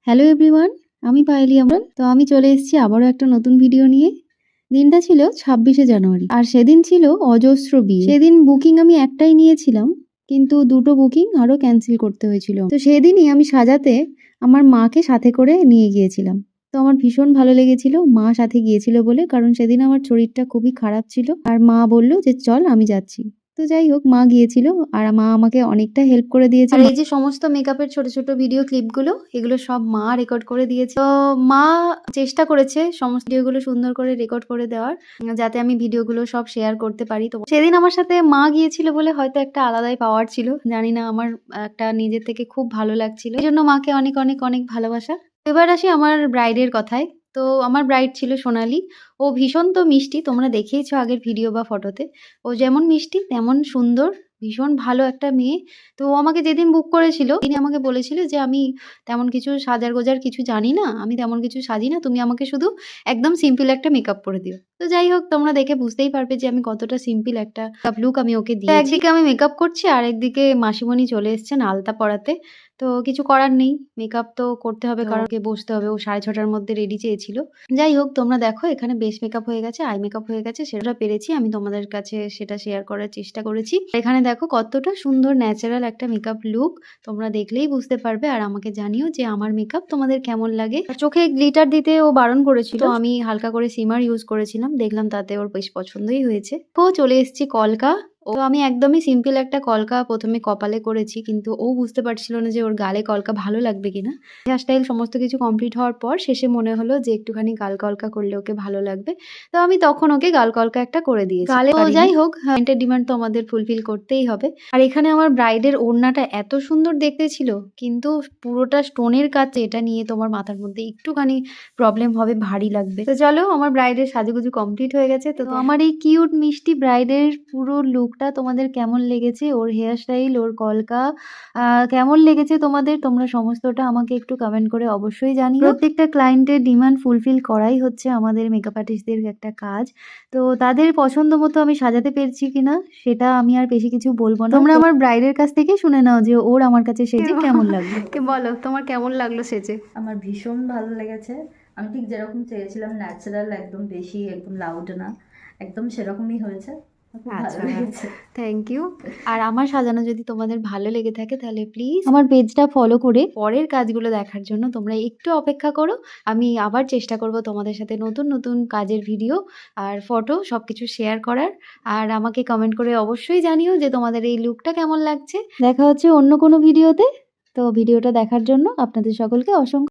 Hello everyone, আমি পায়েলি আমরান। তো আমি চলে এসেছি আবারও একটা নতুন ভিডিও নিয়ে। দিনটা ছিল 26শে জানুয়ারি আর সেদিন ছিল অজস্র বিয়ে। সেদিন বুকিং আমি একটাই নিয়েছিলাম, কিন্তু দুটো বুকিং আরও ক্যান্সেল করতে হয়েছিল। তো সেদিনই আমি সাজাতে আমার মাকে সাথে করে নিয়ে গিয়েছিলাম। তো আমার ভীষণ ভালো লেগেছিল মা সাথে গিয়েছিল বলে, কারণ সেদিন আমার শরীরটা খুবই খারাপ ছিল আর মা বলল যে চল আমি যাচ্ছি। তো যাই হোক, মা গিয়েছিল আর মা আমাকে অনেকটা হেল্প করে দিয়েছে। আর এই যে সমস্ত মেকআপের ছোট ছোট ভিডিও ক্লিপগুলো, এগুলো সব মা রেকর্ড করে দিয়েছে। তো মা চেষ্টা করেছে সমস্ত ভিডিওগুলো সুন্দর করে রেকর্ড করে দেওয়ার, যাতে আমি ভিডিওগুলো সব শেয়ার করতে পারি। তো সেদিন আমার সাথে মা গিয়েছিল বলে হয়তো একটা আলাদাই পাওয়ার ছিল, জানি না, আমার একটা নিজের থেকে খুব ভালো লাগছিল। এই জন্য মাকে অনেক অনেক অনেক ভালোবাসা। এবার আসি আমার ব্রাইডের কথায়। তো আমার ব্রাইড ছিল সোনালি। ও ভীষণ তো মিষ্টি, তোমরা দেখেইছো আগের ভিডিও বা ফটোতে। ও যেমন মিষ্টি তেমন সুন্দর, ভীষণ ভালো একটা মেয়ে। তো ও আমাকে যেদিন বুক করেছিল তিনি আমাকে বলেছিল যে আমি তেমন কিছু সাজার গোজার কিছু জানি না, আমি তেমন কিছু সাজি না, তুমি আমাকে শুধু একদম সিম্পল একটা মেকআপ করে দিও। তো যাই হোক, তোমরা দেখে বুঝতেই পারবে যে আমি কতটা সিম্পল একটা লুক আমি ওকে দিয়েছি। একদিকে আমি মেকআপ করছি আর একদিকে মাসিমণি চলে এসেছেন আলতা পরাতে। তো কিছু করার নেই, মেকআপ তো করতে হবে, কারণ ওকে বসতে হবে। ও 6:30টার মধ্যে রেডি চেয়েছিল। যাই হোক, তোমরা দেখো এখানে বেস মেকআপ হয়ে গেছে, আই মেকআপ হয়ে গেছে, সেটা পেরেছি আমি তোমাদের কাছে সেটা শেয়ার করার চেষ্টা করেছি। এখানে দেখো কতটা সুন্দর ন্যাচারাল একটা মেকআপ লুক, তোমরা দেখলেই বুঝতে পারবে। আর আমাকে জানিও যে আমার মেকআপ তোমাদের কেমন লাগে। চোখে গ্লিটার দিতে ও বারণ করেছিল, তো আমি হালকা করে সিমার ইউজ করেছিলাম, দেখলাম তাতে ওর বেশ পছন্দই হয়েছে। তো চলে এসেছি কলকা। ও আমি একদমই সিম্পল একটা কলকা প্রথমে কপালে করেছি, কিন্তু ও বুঝতে পারছিল না যে ওর গালে কলকা ভালো লাগবে কিনা। হেয়ার স্টাইল সমস্ত কিছু কমপ্লিট হওয়ার পর শেষে মনে হলো যে একটুখানি গাল কলকা করলে ওকে ভালো লাগবে। তো আমি তখন ওকে গাল কলকা একটা করে দিয়েছি গালে। তো যাই হোক, ক্লায়েন্টের ডিমান্ড তো আমাদের ফুলফিল করতেই হবে। আর এখানে আমার ব্রাইডের ওড়নাটা এত সুন্দর দেখতে ছিল, কিন্তু পুরোটা স্টোনের কাজ, এটা নিয়ে তোমার মাথার মধ্যে একটুখানি প্রবলেম হবে, ভারী লাগবে। তো চলো, আমার ব্রাইডের সাজুগুজু কমপ্লিট হয়ে গেছে। তো আমার এই কিউট মিষ্টি ব্রাইডের পুরো লুকটা তোমাদের কেমন লেগেছে, ওর হেয়ার স্টাইল, ওর কলকা কেমন লেগেছে তোমাদের, তোমরা সমস্তটা আমাকে একটু কমেন্ট করে অবশ্যই জানিও। প্রত্যেকটা ক্লায়েন্টের ডিমান্ড ফুলফিল করাই হচ্ছে আমাদের মেকআপ আর্টিস্টদের একটা কাজ। তো তাদের পছন্দ মতো আমি সাজাতে পেরেছি কিনা সেটা আমি আর বেশি কিছু বলবো না, তোমরা আমার ব্রাইডের কাছ থেকে শুনে নাও যে ওর আমার কাছে সেজে কেমন লাগলো। বলো তোমার কেমন লাগলো সেজে? আমার ভীষণ ভালো লেগেছে। আমি ঠিক যেরকম চেয়েছিলাম, ন্যাচারাল, একদম বেশি একদম লাউড না, একদম সেরকমই হয়েছে। খুব ভালো আচ্ছা, লেগেছে। Thank you. আর আমার সাজানো যদি তোমাদের ভালো লেগে থাকে তাহলে প্লিজ আমার পেজটা ফলো করে পরের কাজগুলো দেখার জন্য তোমরা একটু অপেক্ষা করো। আমি আবার চেষ্টা করব তোমাদের সাথে নতুন নতুন কাজের ভিডিও আর ফটো সবকিছু শেয়ার করার। আর আমাকে কমেন্ট করে অবশ্যই জানিও যে তোমাদের এই লুকটা কেমন লাগছে। দেখা হচ্ছে অন্য কোনো ভিডিওতে। তো ভিডিওটা দেখার জন্য আপনাদের সকলকে অসংখ্য